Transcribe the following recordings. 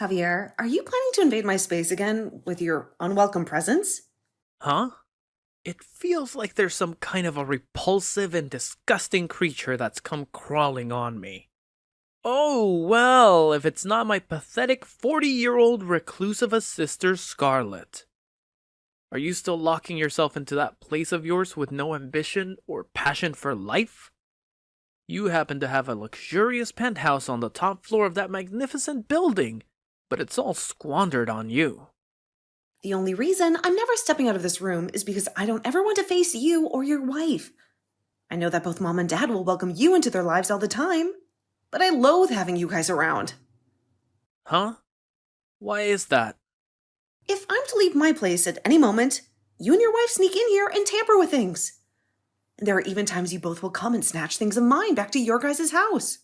Javier, are you planning to invade my space again with your unwelcome presence? Huh? It feels like there's some kind of a repulsive and disgusting creature that's come crawling on me. Oh, well, if it's not my pathetic 40-year-old recluse of a sister, Scarlet. Are you still locking yourself into that place of yours with no ambition or passion for life? You happen to have a luxurious penthouse on the top floor of that magnificent building, but it's all squandered on you. The only reason I'm never stepping out of this room is because I don't ever want to face you or your wife. I know that both mom and dad will welcome you into their lives all the time, but I loathe having you guys around. Huh? Why is that? If I'm to leave my place at any moment, you and your wife sneak in here and tamper with things. And there are even times you both will come and snatch things of mine back to your guys' house.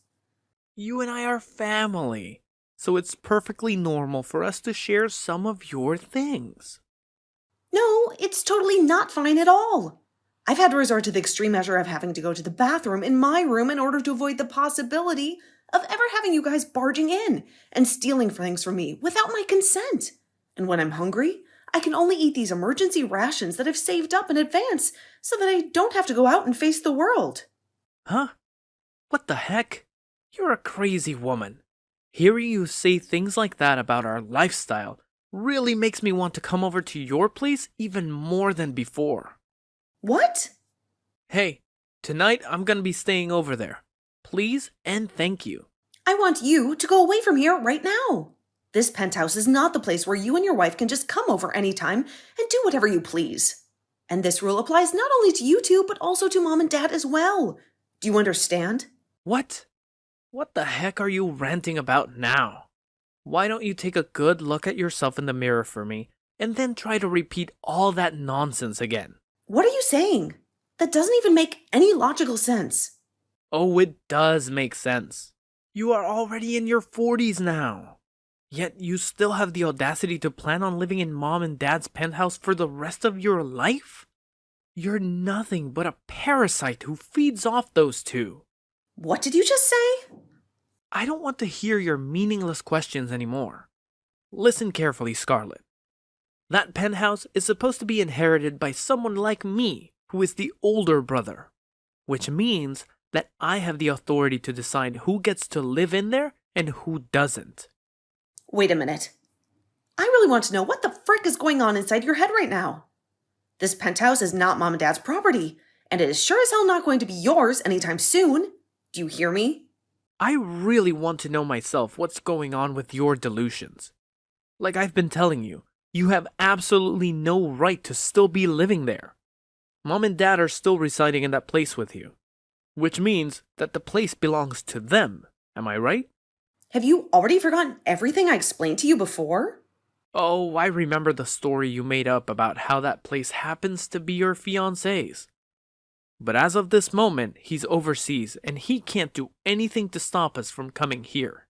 You and I are family, so it's perfectly normal for us to share some of your things. No, it's totally not fine at all. I've had to resort to the extreme measure of having to go to the bathroom in my room in order to avoid the possibility of ever having you guys barging in and stealing things from me without my consent. And when I'm hungry, I can only eat these emergency rations that I've saved up in advance so that I don't have to go out and face the world. Huh? What the heck? You're a crazy woman. Hearing you say things like that about our lifestyle really makes me want to come over to your place even more than before. What? Hey, tonight I'm gonna be staying over there. Please and thank you. I want you to go away from here right now. This penthouse is not the place where you and your wife can just come over anytime and do whatever you please. And this rule applies not only to you two, but also to mom and dad as well. Do you understand? What? What the heck are you ranting about now? Why don't you take a good look at yourself in the mirror for me, and then try to repeat all that nonsense again? What are you saying? That doesn't even make any logical sense. Oh, it does make sense. You are already in your 40s now. Yet you still have the audacity to plan on living in mom and dad's penthouse for the rest of your life? You're nothing but a parasite who feeds off those two. What did you just say? I don't want to hear your meaningless questions anymore. Listen carefully, Scarlet. That penthouse is supposed to be inherited by someone like me, who is the older brother, which means that I have the authority to decide who gets to live in there and who doesn't. Wait a minute. I really want to know what the frick is going on inside your head right now. This penthouse is not mom and dad's property, and it is sure as hell not going to be yours anytime soon. Do you hear me? I really want to know myself what's going on with your delusions. Like I've been telling you, you have absolutely no right to still be living there. Mom and dad are still residing in that place with you, which means that the place belongs to them. Am I right? Have you already forgotten everything I explained to you before? Oh, I remember the story you made up about how that place happens to be your fiancé's. But as of this moment, he's overseas and he can't do anything to stop us from coming here.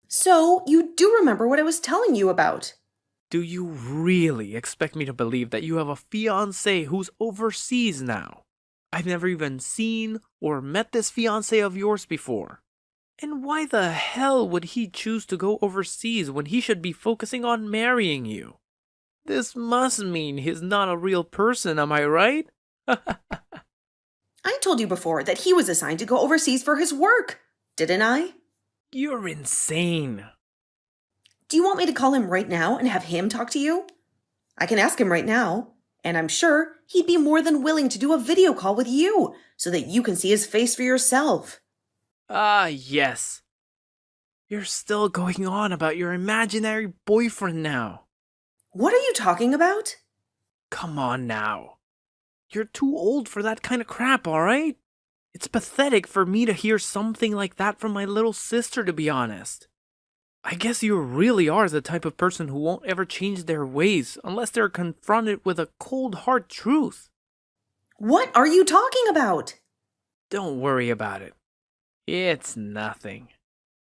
So, you do remember what I was telling you about. Do you really expect me to believe that you have a fiancé who's overseas now? I've never even seen or met this fiancé of yours before. And why the hell would he choose to go overseas when he should be focusing on marrying you? This must mean he's not a real person, am I right? I told you before that he was assigned to go overseas for his work, didn't I? You're insane. Do you want me to call him right now and have him talk to you? I can ask him right now, and I'm sure he'd be more than willing to do a video call with you so that you can see his face for yourself. Ah, yes. You're still going on about your imaginary boyfriend now. What are you talking about? Come on now. You're too old for that kind of crap, alright? It's pathetic for me to hear something like that from my little sister, to be honest. I guess you really are the type of person who won't ever change their ways unless they're confronted with a cold hard truth. What are you talking about? Don't worry about it. It's nothing.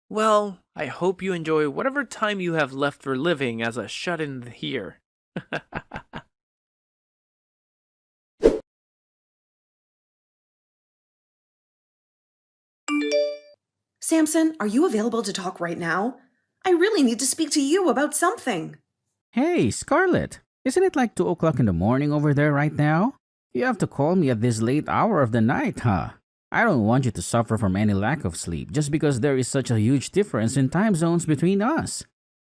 Well, I hope you enjoy whatever time you have left for living as a shut-in here. Samson, are you available to talk right now? I really need to speak to you about something. Hey, Scarlett, isn't it like 2 o'clock in the morning over there right now? You have to call me at this late hour of the night, huh? I don't want you to suffer from any lack of sleep just because there is such a huge difference in time zones between us.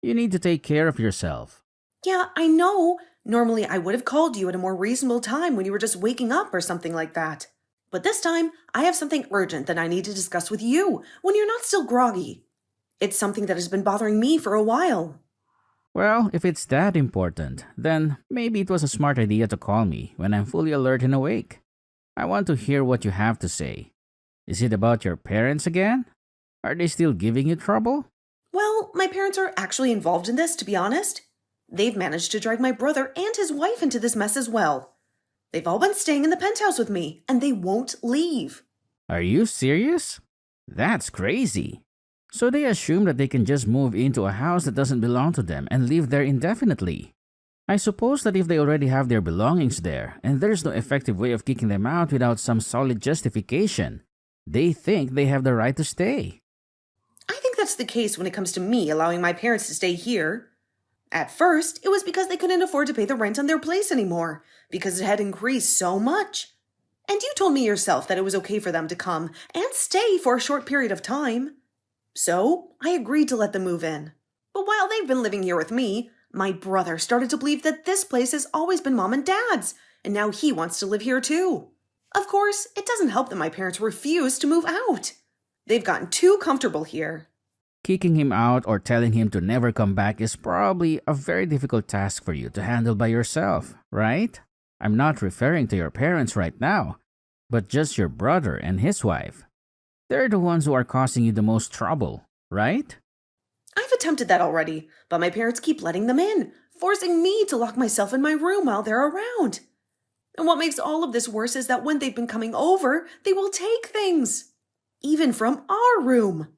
You need to take care of yourself. Yeah, I know. Normally I would have called you at a more reasonable time when you were just waking up or something like that. But this time, I have something urgent that I need to discuss with you when you're not still groggy. It's something that has been bothering me for a while. Well, if it's that important, then maybe it was a smart idea to call me when I'm fully alert and awake. I want to hear what you have to say. Is it about your parents again? Are they still giving you trouble? Well, my parents are actually involved in this, to be honest. They've managed to drag my brother and his wife into this mess as well. They've all been staying in the penthouse with me, and they won't leave. Are you serious? That's crazy. So they assume that they can just move into a house that doesn't belong to them and live there indefinitely. I suppose that if they already have their belongings there and there's no effective way of kicking them out without some solid justification, they think they have the right to stay. I think that's the case when it comes to me allowing my parents to stay here. At first, it was because they couldn't afford to pay the rent on their place anymore, because it had increased so much. And you told me yourself that it was okay for them to come and stay for a short period of time. So, I agreed to let them move in. But while they've been living here with me, my brother started to believe that this place has always been Mom and Dad's, and now he wants to live here too. Of course, it doesn't help that my parents refuse to move out. They've gotten too comfortable here. Kicking him out or telling him to never come back is probably a very difficult task for you to handle by yourself, right? I'm not referring to your parents right now, but just your brother and his wife. They're the ones who are causing you the most trouble, right? I've attempted that already, but my parents keep letting them in, forcing me to lock myself in my room while they're around. And what makes all of this worse is that when they've been coming over, they will take things. Even from our room.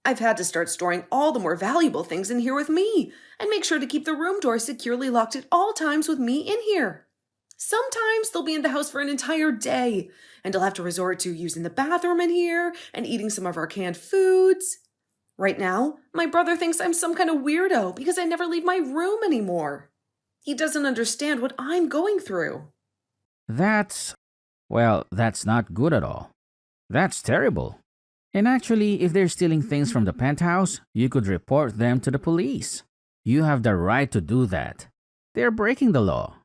I've had to start storing all the more valuable things in here with me, and make sure to keep the room door securely locked at all times with me in here. Sometimes they'll be in the house for an entire day, and I'll have to resort to using the bathroom in here and eating some of our canned foods. Right now, my brother thinks I'm some kind of weirdo because I never leave my room anymore. He doesn't understand what I'm going through. That's not good at all. That's terrible. And actually, if they're stealing things from the penthouse, you could report them to the police. You have the right to do that. They're breaking the law.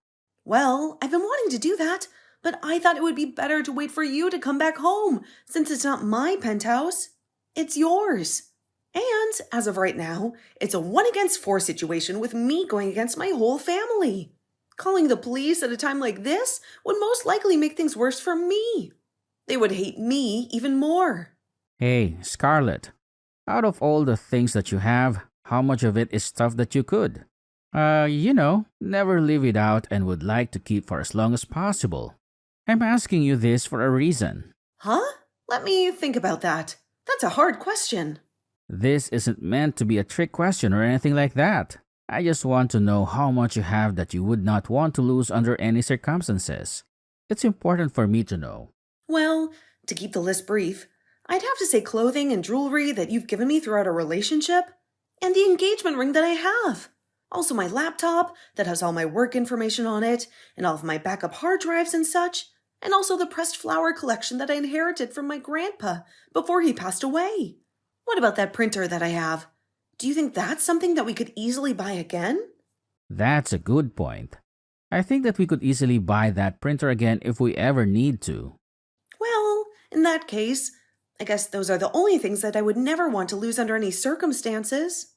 Well, I've been wanting to do that, but I thought it would be better to wait for you to come back home, since it's not my penthouse. It's yours. And, as of right now, it's a 1-against-4 situation with me going against my whole family. Calling the police at a time like this would most likely make things worse for me. They would hate me even more. Hey, Scarlett, out of all the things that you have, how much of it is stuff that you could? Never leave it out and would like to keep for as long as possible. I'm asking you this for a reason. Huh? Let me think about that. That's a hard question. This isn't meant to be a trick question or anything like that. I just want to know how much you have that you would not want to lose under any circumstances. It's important for me to know. Well, to keep the list brief, I'd have to say clothing and jewelry that you've given me throughout our relationship, and the engagement ring that I have. Also my laptop that has all my work information on it, and all of my backup hard drives and such, and also the pressed flower collection that I inherited from my grandpa before he passed away. What about that printer that I have? Do you think that's something that we could easily buy again? That's a good point. I think that we could easily buy that printer again if we ever need to. Well, in that case, I guess those are the only things that I would never want to lose under any circumstances.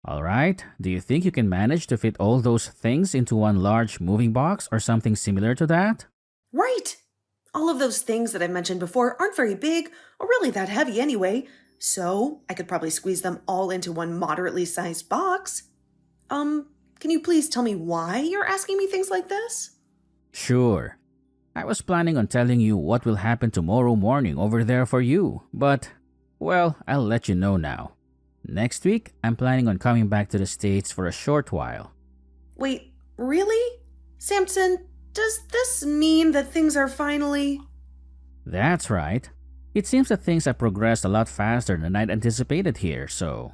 Alright, do you think you can manage to fit all those things into one large moving box or something similar to that? Right! All of those things that I've mentioned before aren't very big or really that heavy anyway, so I could probably squeeze them all into one moderately sized box. Can you please tell me why you're asking me things like this? Sure. I was planning on telling you what will happen tomorrow morning over there for you, but, well, I'll let you know now. Next week, I'm planning on coming back to the States for a short while. Wait, really? Samson, does this mean that things are finally... That's right. It seems that things have progressed a lot faster than I'd anticipated here, so...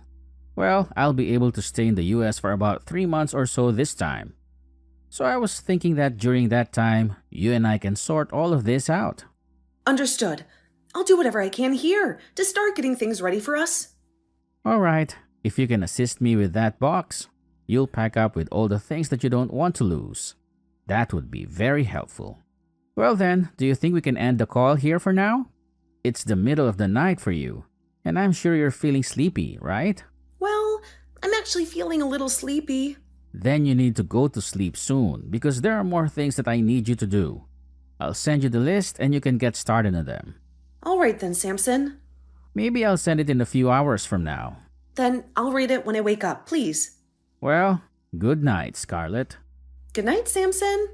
Well, I'll be able to stay in the US for about 3 months or so this time. So I was thinking that during that time, you and I can sort all of this out. Understood. I'll do whatever I can here to start getting things ready for us. Alright, if you can assist me with that box, you'll pack up with all the things that you don't want to lose. That would be very helpful. Well then, do you think we can end the call here for now? It's the middle of the night for you, and I'm sure you're feeling sleepy, right? Well, I'm actually feeling a little sleepy. Then you need to go to sleep soon because there are more things that I need you to do. I'll send you the list and you can get started on them. All right then, Samson. Maybe I'll send it in a few hours from now. Then I'll read it when I wake up, please. Well, good night, Scarlett. Good night, Samson.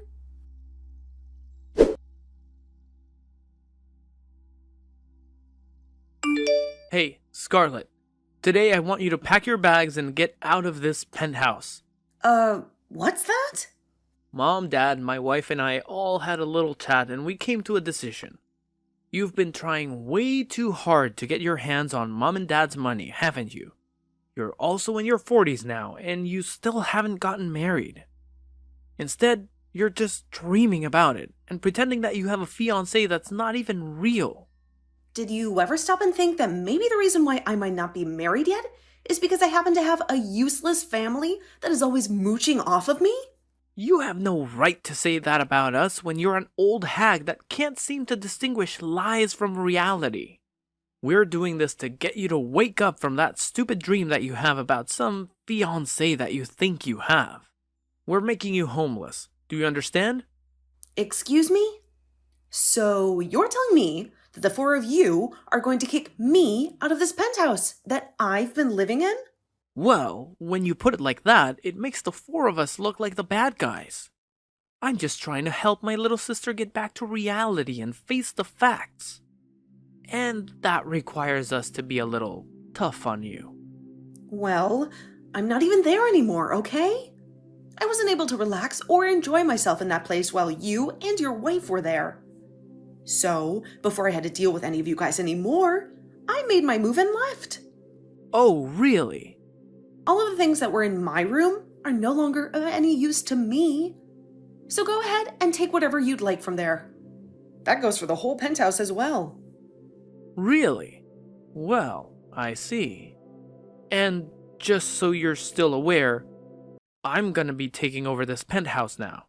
Hey, Scarlett. Today I want you to pack your bags and get out of this penthouse. What's that? Mom, Dad, my wife, and I all had a little chat and we came to a decision. You've been trying way too hard to get your hands on Mom and Dad's money, haven't you? You're also in your 40s now and you still haven't gotten married. Instead, you're just dreaming about it and pretending that you have a fiancé that's not even real. Did you ever stop and think that maybe the reason why I might not be married yet is because I happen to have a useless family that is always mooching off of me? You have no right to say that about us when you're an old hag that can't seem to distinguish lies from reality. We're doing this to get you to wake up from that stupid dream that you have about some fiancé that you think you have. We're making you homeless. Do you understand? Excuse me? So you're telling me that the four of you are going to kick me out of this penthouse that I've been living in? Well, when you put it like that, it makes the four of us look like the bad guys. I'm just trying to help my little sister get back to reality and face the facts. And that requires us to be a little tough on you. Well, I'm not even there anymore, okay? I wasn't able to relax or enjoy myself in that place while you and your wife were there. So, before I had to deal with any of you guys anymore, I made my move and left. Oh, really? All of the things that were in my room are no longer of any use to me. So go ahead and take whatever you'd like from there. That goes for the whole penthouse as well. Really? Well, I see. And just so you're still aware, I'm gonna be taking over this penthouse now.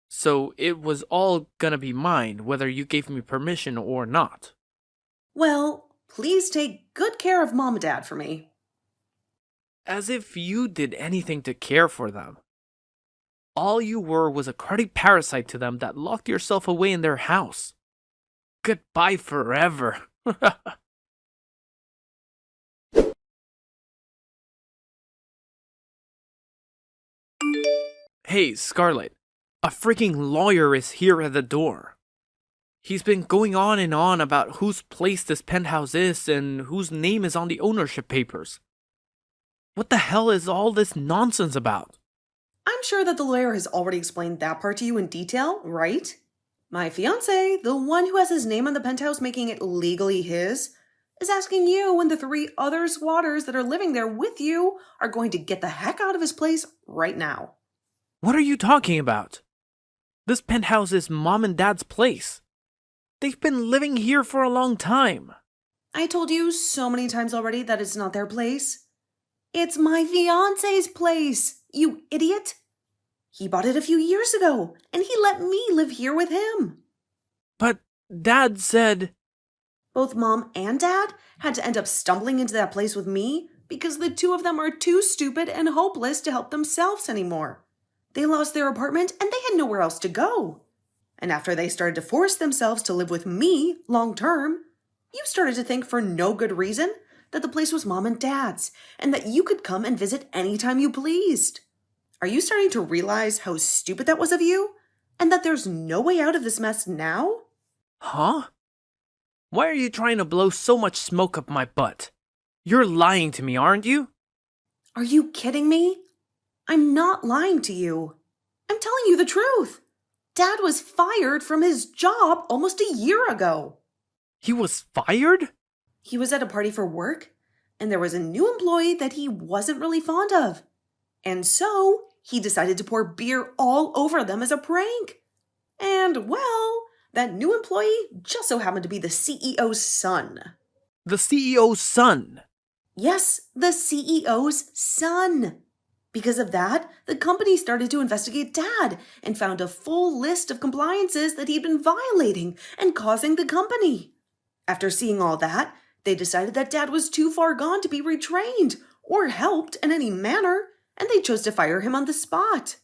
So it was all gonna be mine, whether you gave me permission or not. Well, please take good care of Mom and Dad for me. As if you did anything to care for them. All you were was a cruddy parasite to them that locked yourself away in their house. Goodbye forever. Hey, Scarlett. A freaking lawyer is here at the door. He's been going on and on about whose place this penthouse is and whose name is on the ownership papers. What the hell is all this nonsense about? I'm sure that the lawyer has already explained that part to you in detail, right? My fiancé, the one who has his name on the penthouse making it legally his, is asking you and the 3 other squatters that are living there with you are going to get the heck out of his place right now. What are you talking about? This penthouse is Mom and Dad's place. They've been living here for a long time. I told you so many times already that it's not their place. It's my fiancé's place, you idiot. He bought it a few years ago, and he let me live here with him. But Dad said... Both Mom and Dad had to end up stumbling into that place with me because the 2 of them are too stupid and hopeless to help themselves anymore. They lost their apartment and they had nowhere else to go. And after they started to force themselves to live with me long term, you started to think for no good reason that the place was Mom and Dad's and that you could come and visit anytime you pleased. Are you starting to realize how stupid that was of you? And that there's no way out of this mess now? Huh? Why are you trying to blow so much smoke up my butt? You're lying to me, aren't you? Are you kidding me? I'm not lying to you. I'm telling you the truth. Dad was fired from his job almost a year ago. He was fired? He was at a party for work, and there was a new employee that he wasn't really fond of. And so he decided to pour beer all over them as a prank. And well, that new employee just so happened to be the CEO's son. The CEO's son. Yes, the CEO's son. Because of that, the company started to investigate Dad and found a full list of compliances that he'd been violating and causing the company. After seeing all that, they decided that Dad was too far gone to be retrained or helped in any manner, and they chose to fire him on the spot.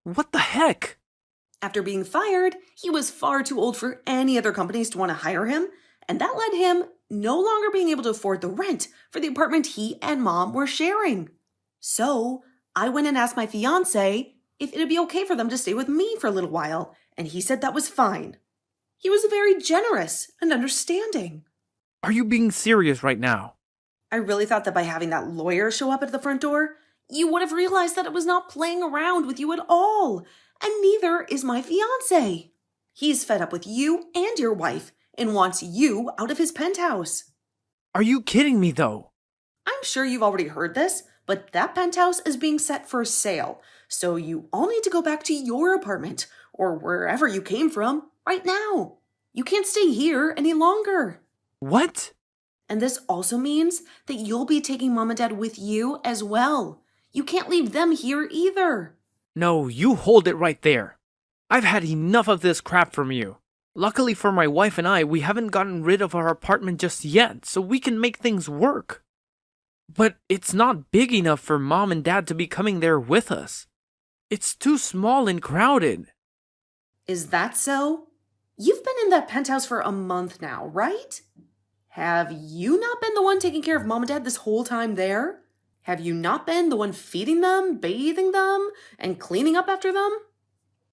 What the heck? After being fired, he was far too old for any other companies to want to hire him, and that led him no longer being able to afford the rent for the apartment he and Mom were sharing. So I went and asked my fiancé if it'd be okay for them to stay with me for a little while, and he said that was fine. He was very generous and understanding. Are you being serious right now? I really thought that by having that lawyer show up at the front door, you would have realized that it was not playing around with you at all, and neither is my fiancé. He's fed up with you and your wife and wants you out of his penthouse. Are you kidding me though? I'm sure you've already heard this, but that penthouse is being set for sale, so you all need to go back to your apartment or wherever you came from right now. You can't stay here any longer. What? And this also means that you'll be taking Mom and Dad with you as well. You can't leave them here either. No, you hold it right there. I've had enough of this crap from you. Luckily for my wife and I, we haven't gotten rid of our apartment just yet, so we can make things work. But it's not big enough for Mom and Dad to be coming there with us. It's too small and crowded. Is that so? You've been in that penthouse for a month now, right? Have you not been the one taking care of Mom and Dad this whole time there? Have you not been the one feeding them, bathing them, and cleaning up after them?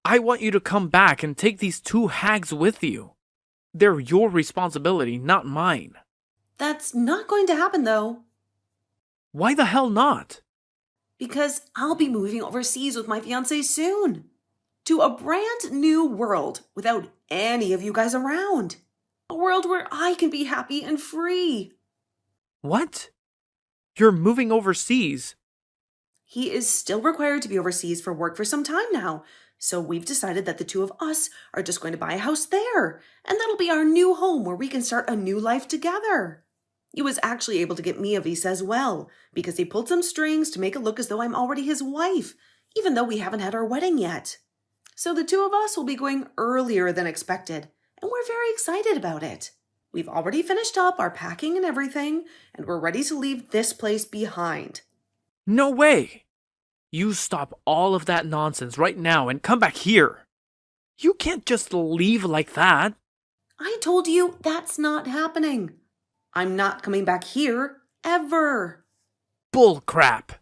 I want you to come back and take these two hags with you. They're your responsibility, not mine. That's not going to happen, though. Why the hell not? Because I'll be moving overseas with my fiancé soon. To a brand new world without any of you guys around. A world where I can be happy and free. What? You're moving overseas? He is still required to be overseas for work for some time now, so we've decided that the two of us are just going to buy a house there, and that'll be our new home where we can start a new life together. He was actually able to get me a visa as well, because he pulled some strings to make it look as though I'm already his wife, even though we haven't had our wedding yet. So the two of us will be going earlier than expected, and we're very excited about it. We've already finished up our packing and everything, and we're ready to leave this place behind. No way! You stop all of that nonsense right now and come back here. You can't just leave like that. I told you that's not happening. I'm not coming back here, ever. Bull crap.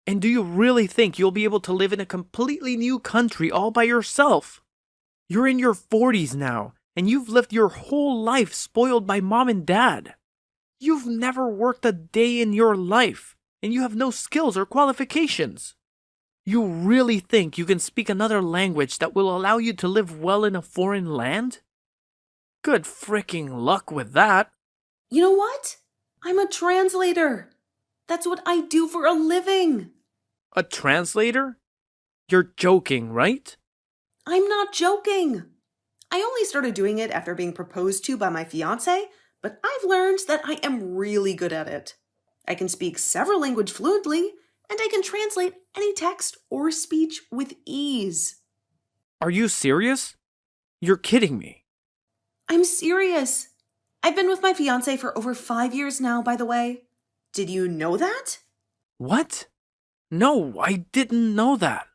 And do you really think you'll be able to live in a completely new country all by yourself? You're in your 40s now, and you've lived your whole life spoiled by Mom and Dad. You've never worked a day in your life, and you have no skills or qualifications. You really think you can speak another language that will allow you to live well in a foreign land? Good fricking luck with that. You know what? I'm a translator. That's what I do for a living. A translator? You're joking, right? I'm not joking. I only started doing it after being proposed to by my fiancé, but I've learned that I am really good at it. I can speak several languages fluently, and I can translate any text or speech with ease. Are you serious? You're kidding me. I'm serious. I've been with my fiancé for over 5 years now, by the way. Did you know that? What? No, I didn't know that.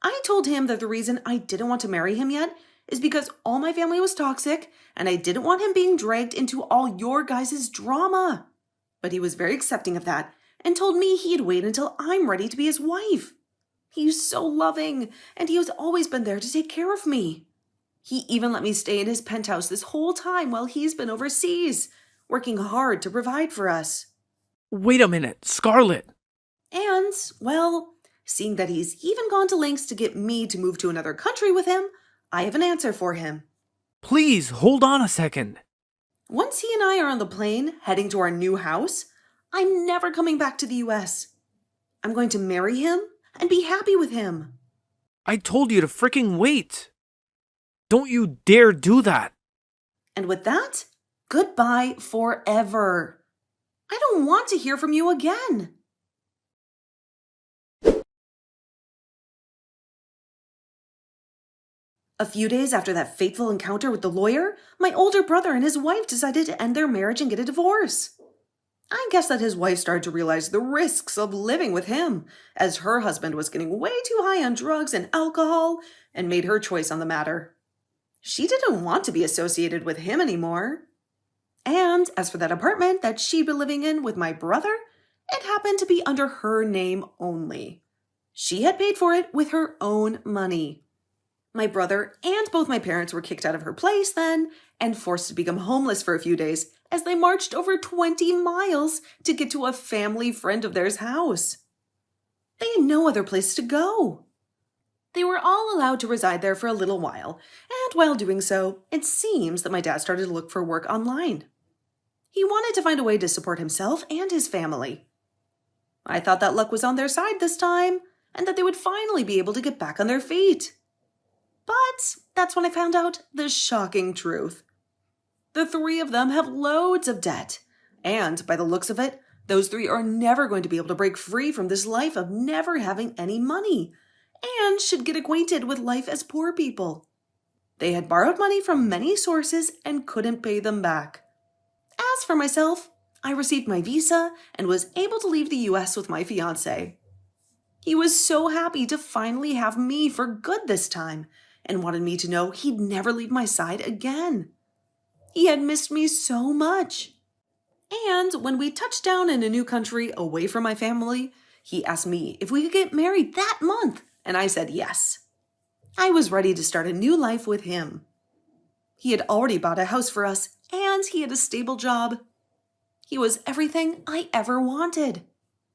I told him that the reason I didn't want to marry him yet is because all my family was toxic and I didn't want him being dragged into all your guys' drama. But he was very accepting of that and told me he'd wait until I'm ready to be his wife. He's so loving and he has always been there to take care of me. He even let me stay in his penthouse this whole time while he's been overseas, working hard to provide for us. Wait a minute, Scarlett. And, well, seeing that he's even gone to lengths to get me to move to another country with him, I have an answer for him. Please, hold on a second. Once he and I are on the plane heading to our new house, I'm never coming back to the US. I'm going to marry him and be happy with him. I told you to freaking wait. Don't you dare do that. And with that, goodbye forever. I don't want to hear from you again. A few days after that fateful encounter with the lawyer, my older brother and his wife decided to end their marriage and get a divorce. I guess that his wife started to realize the risks of living with him, as her husband was getting way too high on drugs and alcohol, and made her choice on the matter. She didn't want to be associated with him anymore. And as for that apartment that she'd been living in with my brother, it happened to be under her name only. She had paid for it with her own money. My brother and both my parents were kicked out of her place then and forced to become homeless for a few days as they marched over 20 miles to get to a family friend of theirs' house. They had no other place to go. They were all allowed to reside there for a little while, and while doing so, it seems that my dad started to look for work online. He wanted to find a way to support himself and his family. I thought that luck was on their side this time, and that they would finally be able to get back on their feet. But that's when I found out the shocking truth. The three of them have loads of debt, and by the looks of it, those three are never going to be able to break free from this life of never having any money, and should get acquainted with life as poor people. They had borrowed money from many sources and couldn't pay them back. As for myself, I received my visa and was able to leave the US with my fiancé. He was so happy to finally have me for good this time and wanted me to know he'd never leave my side again. He had missed me so much. And when we touched down in a new country away from my family, he asked me if we could get married that month, and I said yes. I was ready to start a new life with him. He had already bought a house for us, and he had a stable job. He was everything I ever wanted.